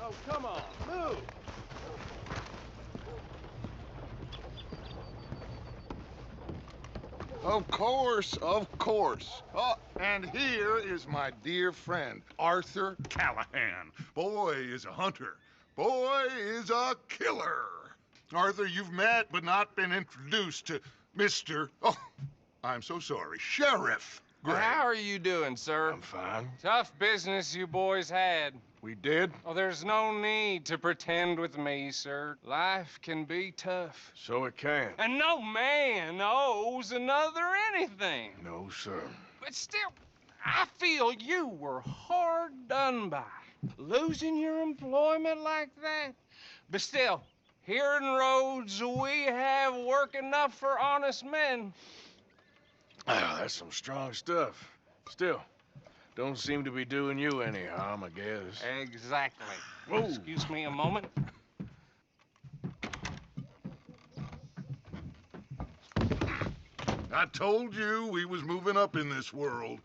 Oh, come on, move! Of course, of course. Oh, and here is my dear friend, Arthur Callahan. Boy is a hunter. Boy is a killer. Arthur, you've met but not been introduced to Mr. Oh, I'm so sorry, Sheriff Gray. How are you doing, sir? I'm fine. Tough business you boys had. We did? Oh, there's no need to pretend with me, sir. Life can be tough. So it can. And no man owes another anything. No, sir. But still, I feel you were hard done by. Losing your employment like that. But still, here in Rhodes, we have work enough for honest men. Ah, that's some strong stuff. Still, don't seem to be doing you any harm, I guess. Exactly. Whoa. Excuse me a moment. I told you we was moving up in this world.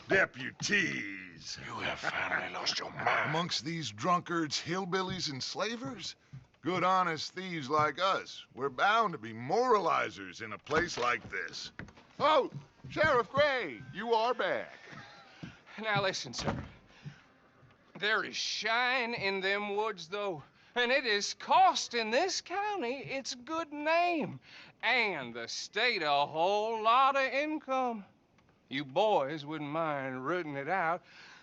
Deputies. You have finally lost your mind. Amongst these drunkards, hillbillies, and slavers? Good honest thieves like us. We're bound to be moralizers in a place like this. Oh, Sheriff Gray, you are back. Now listen, sir. There is shine in them woods, though, and it is costing this county its good name and the state a whole lot of income. You boys wouldn't mind rooting it out.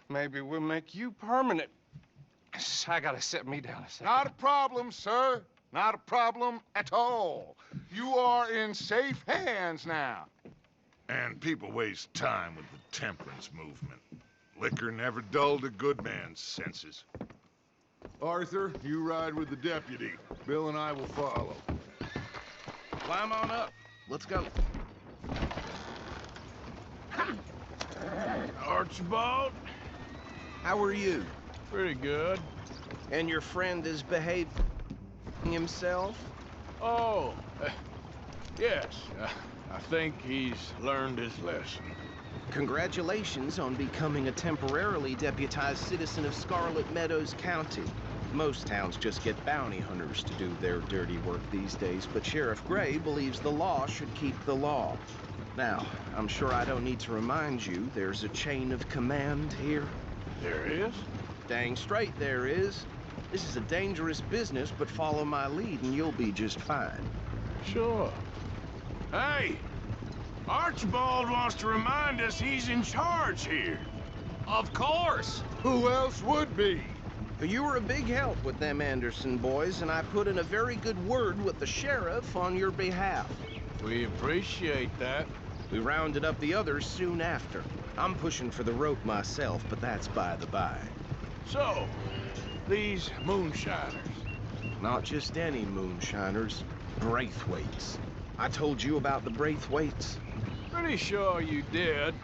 Maybe we'll make you permanent. I gotta set me down a second. Not a problem, sir. Not a problem at all. You are in safe hands now. And people waste time with the temperance movement. Liquor never dulled a good man's senses. Arthur, you ride with the deputy. Bill and I will follow. Climb on up. Let's go. Archibald? How are you? Pretty good. And your friend is behaving himself? Oh, yes. I think he's learned his lesson. Congratulations on becoming a temporarily deputized citizen of Scarlet Meadows County. Most towns just get bounty hunters to do their dirty work these days, but Sheriff Gray believes the law should keep the law. Now, I'm sure I don't need to remind you there's a chain of command here. There is? Dang straight there is. This is a dangerous business, but follow my lead and you'll be just fine. Sure. Hey! Archibald wants to remind us he's in charge here. Of course. Who else would be? You were a big help with them Anderson boys, and I put in a very good word with the sheriff on your behalf. We appreciate that. We rounded up the others soon after. I'm pushing for the rope myself, but that's by the by. So, these moonshiners. Not just any moonshiners, Braithwaites. I told you about the Braithwaites. Pretty sure you did.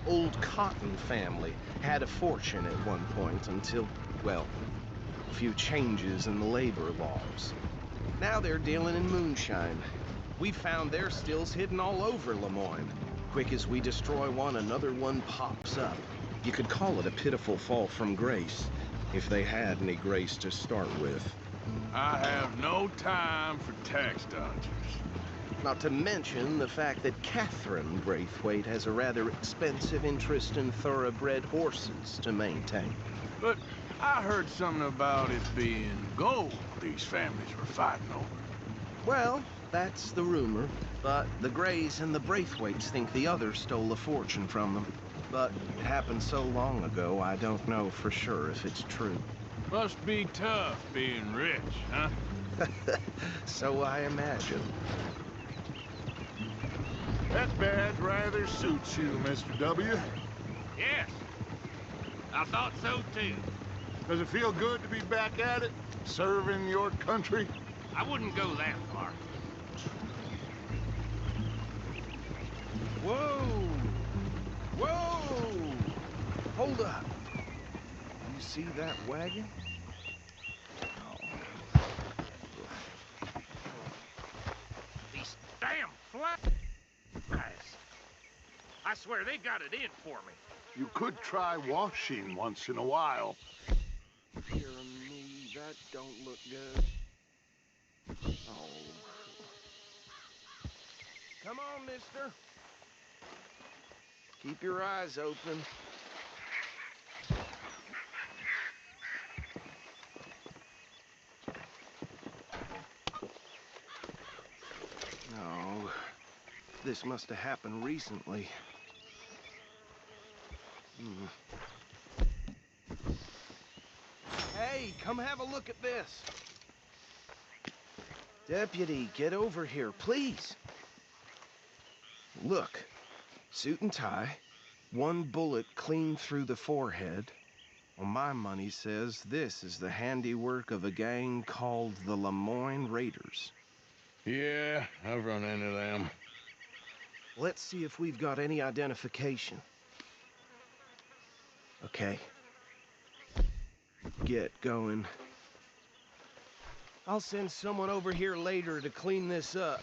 Old Cotton family had a fortune at one point until, well, a few changes in the labor laws. Now they're dealing in moonshine. We found their stills hidden all over Lemoyne. Quick as we destroy one, another one pops up. You could call it a pitiful fall from grace, if they had any grace to start with. I have no time for tax dodgers. Not to mention the fact that Catherine Braithwaite has a rather expensive interest in thoroughbred horses to maintain. But I heard something about it being gold these families were fighting over. Well, that's the rumor, but the Grays and the Braithwaites think the others stole a fortune from them. But it happened so long ago, I don't know for sure if it's true. Must be tough being rich, huh? So I imagine. That badge rather suits you, Mr. W. Yes. I thought so, too. Does it feel good to be back at it, serving your country? I wouldn't go that far. Whoa! Whoa! Hold up. You see that wagon? These damn flies. I swear they got it in for me. You could try washing once in a while. Hear me that don't look good. Oh. Come on, mister. Keep your eyes open. No. This must have happened recently. Hey, come have a look at this. Deputy, get over here, please. Look, suit and tie, one bullet clean through the forehead. Well, my money says this is the handiwork of a gang called the Lemoyne Raiders. Yeah, I've run into them. Let's see if we've got any identification. Okay. Get going. I'll send someone over here later to clean this up.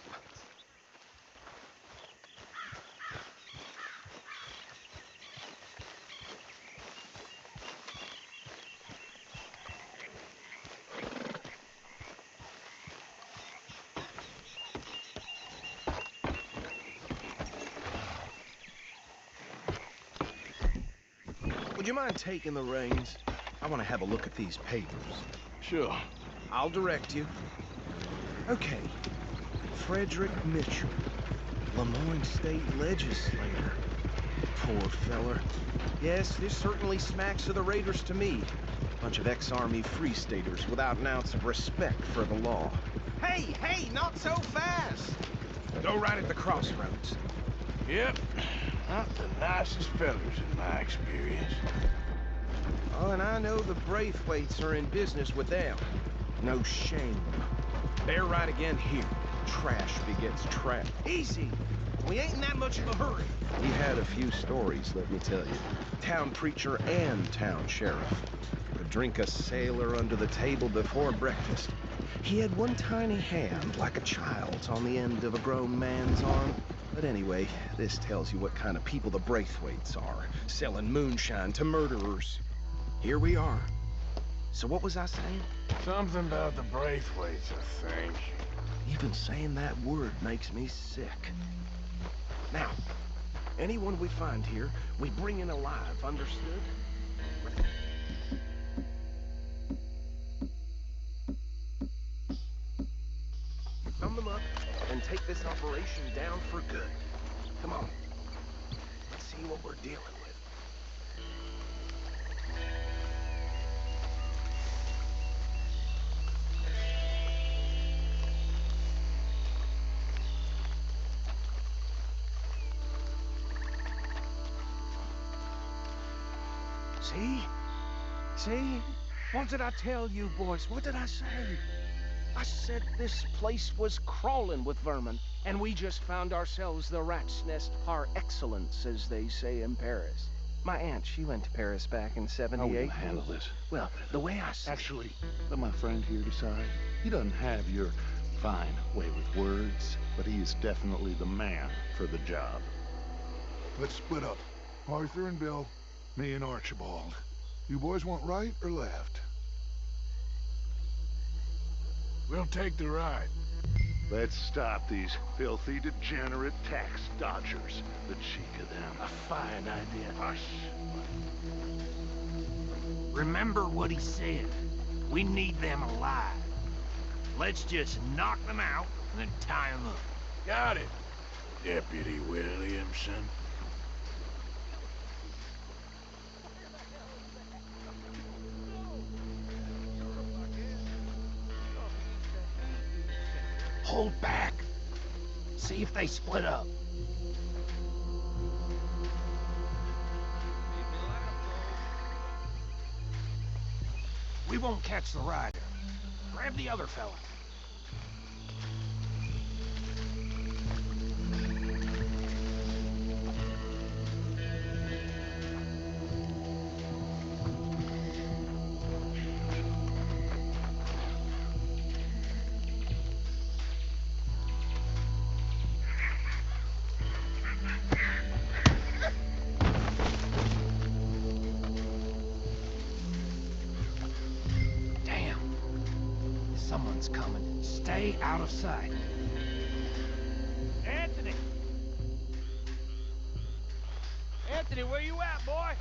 Would you mind taking the reins? I want to have a look at these papers. Sure. I'll direct you. Okay. Frederick Mitchell, Lemoyne State Legislator. Poor feller. Yes, this certainly smacks of the Raiders to me. Bunch of ex-Army Free Staters without an ounce of respect for the law. Hey, hey, not so fast! Go right at the crossroads. Yep. Not the nicest fellas in my experience. Oh, and I know the Braithwaites are in business with them. No shame. They're right again here. Trash begets trash. Easy! We ain't in that much of a hurry. He had a few stories, let me tell you. Town preacher and town sheriff. Could drink a sailor under the table before breakfast. He had one tiny hand, like a child's, on the end of a grown man's arm. But anyway, this tells you what kind of people the Braithwaites are, selling moonshine to murderers. Here we are. So what was I saying? Something about the Braithwaites, I think. Even saying that word makes me sick. Now, anyone we find here, we bring in alive, understood? Thumb them up and take this operation down for good. Come on. Let's see what we're dealing with. See? See? What did I tell you, boys? What did I say? I said this place was crawling with vermin, and we just found ourselves the rat's nest par excellence, as they say in Paris. My aunt, she went to Paris back in How '78. will you handle this? Well, the way I see Actually, let my friend here decide. He doesn't have your fine way with words, but he is definitely the man for the job. Let's split up. Arthur and Bill, me and Archibald. You boys want right or left? We'll take the ride. Let's stop these filthy, degenerate tax dodgers. The cheek of them. A fine idea. Hush. Remember what he said. We need them alive. Let's just knock them out and then tie them up. Got it, Deputy Williamson. Hold back. See if they split up. We won't catch the rider. Grab the other fella. Damn. Someone's coming. Stay out of sight. Anthony! Anthony, where you at, boy?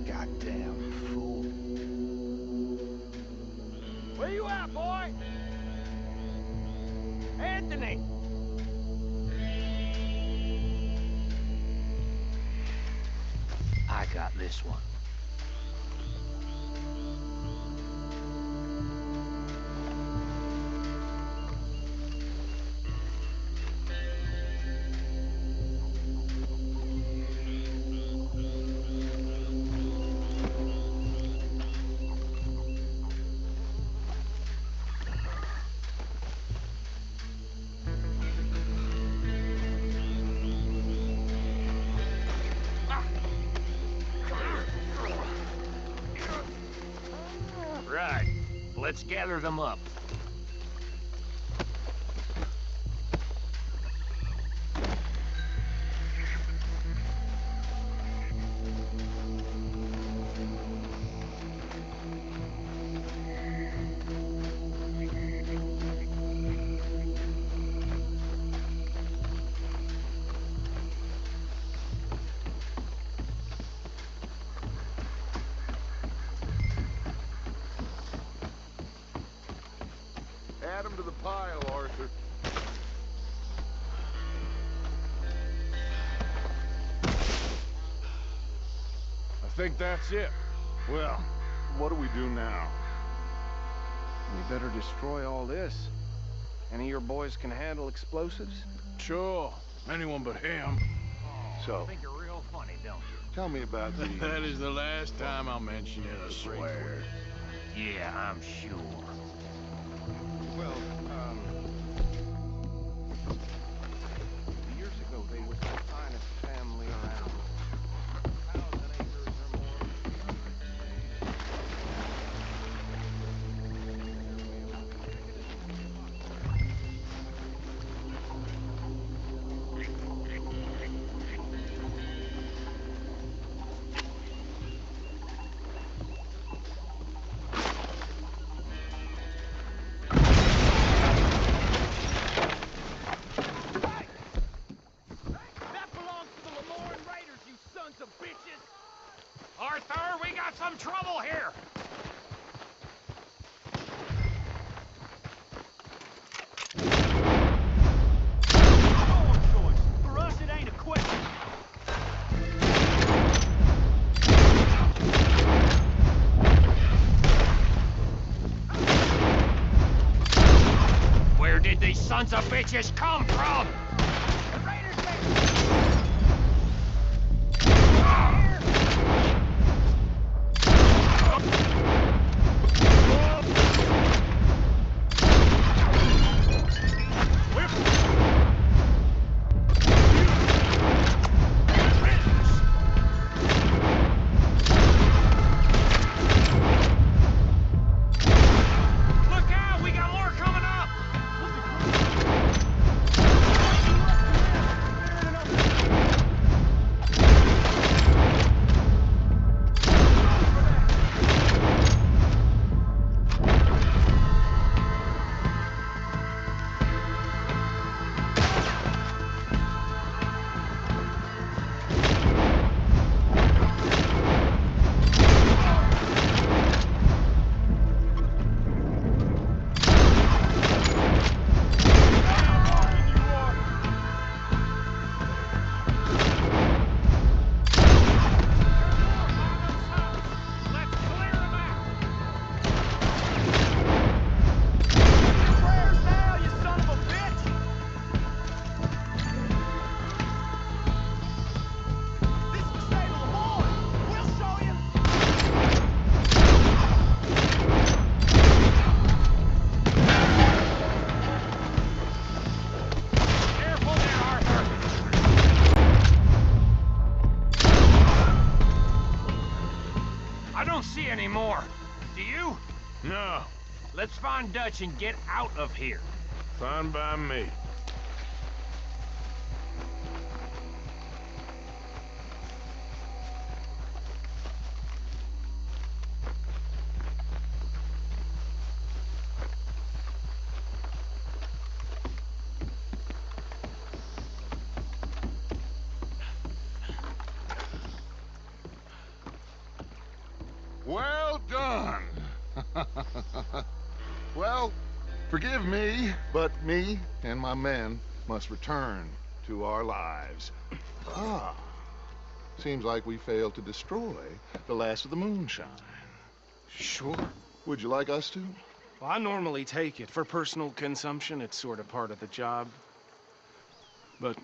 Goddamn fool. Where you at, boy? Anthony! I got this one. Right. Let's gather them up. Add 'em to the pile, Arthur. I think that's it. Well, what do we do now? We better destroy all this. Any of your boys can handle explosives? Sure. Anyone but him. So, I think you're real funny, don't you? Tell me about these. That is the last time I'll mention it, I swear. Yeah, I'm sure. Well, years ago they was the finest family around. 1,000 acres or more. That belongs to the Lemoran Raiders, you sons of bitches! Arthur, we got some trouble here! Our choice. For us, it ain't a question. Where did these sons of bitches come from? The Raiders Look out! We got more coming up! Let's clear them out! Your prayers now, you son of a bitch! This is the state of Lemoyne! We'll show you! Careful there, Arthur! I don't see any more. Do you? No. Let's find Dutch and get out of here. Fine by me. Well done. Well, forgive me, but me and my men must return to our lives. Ah, seems like we failed to destroy the last of the moonshine. Sure. Would you like us to? Well, I normally take it. For personal consumption, it's sort of part of the job. But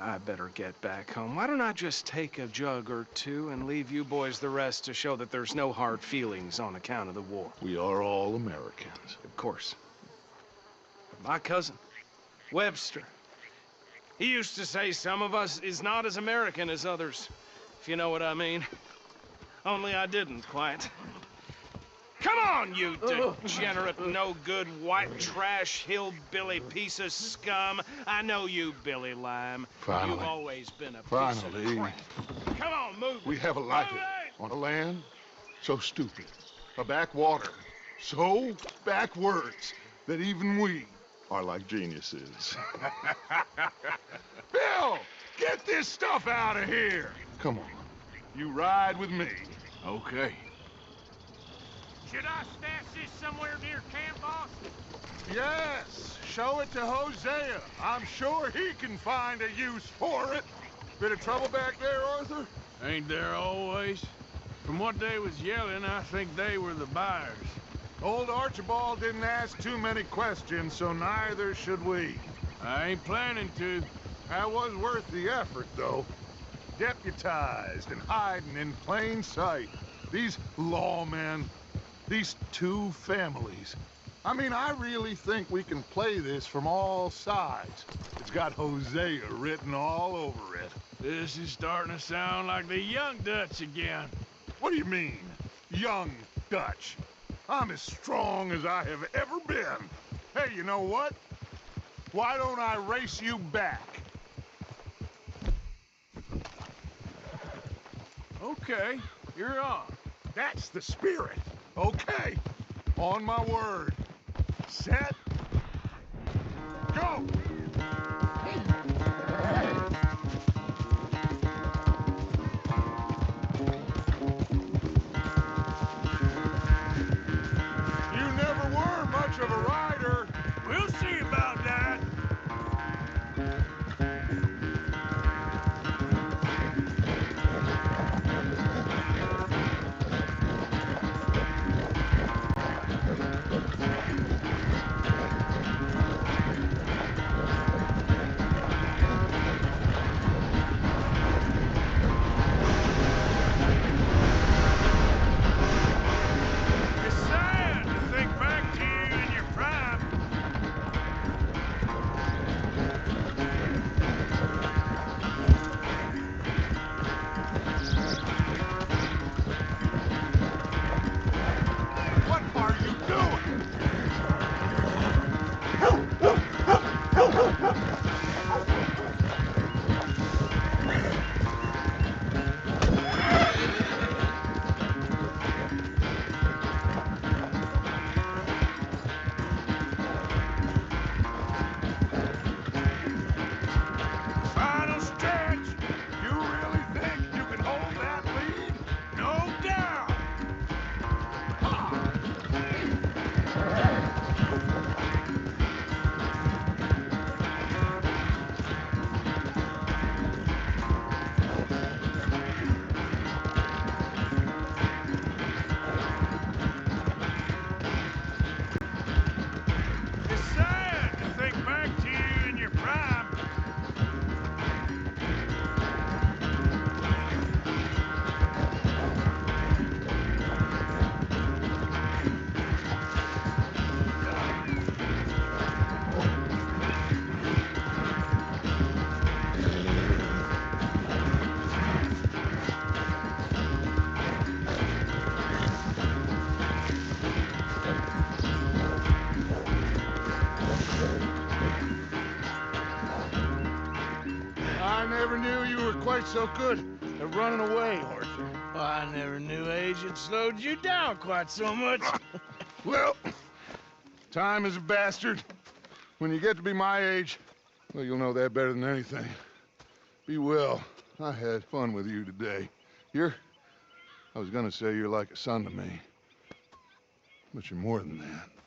I better get back home. Why don't I just take a jug or two and leave you boys the rest to show that there's no hard feelings on account of the war? We are all Americans. Of course. My cousin, Webster, he used to say some of us is not as American as others, if you know what I mean. Only I didn't quite. Come on, you degenerate, no-good, white trash, hillbilly piece of scum. I know you, Billy Lime. Finally. You've always been a piece Finally. of crap. Come on, move. We have a life Move it! on a land so stupid, a backwater so backwards that even we are like geniuses. Bill, get this stuff out of here. Come on, you ride with me. Okay. Should I stash this somewhere near camp, boss? Yes, show it to Hosea. I'm sure he can find a use for it. Bit of trouble back there, Arthur? Ain't there always? From what they was yelling, I think they were the buyers. Old Archibald didn't ask too many questions, so neither should we. I ain't planning to. That was worth the effort, though. Deputized and hiding in plain sight. These lawmen, these two families. I mean, I really think we can play this from all sides. It's got Hosea written all over it. This is starting to sound like the Young Dutch again. What do you mean, young Dutch? I'm as strong as I have ever been. Hey, you know what? Why don't I race you back? Okay, you're on. That's the spirit. Okay, on my word. Set. Go! You never were much of a rider. We'll see about that. It's sad to think back to you in your prime. What are you doing? Final stretch. You really think you can hold that lead? No doubt. It's sad to think back to you in your prime. I never knew you were quite so good at running away, Arthur. Well, I never knew age had slowed you down quite so much. Well, time is a bastard. When you get to be my age, well, you'll know that better than anything. Be well. I had fun with you today. You're I was gonna say you're like a son to me, but you're more than that.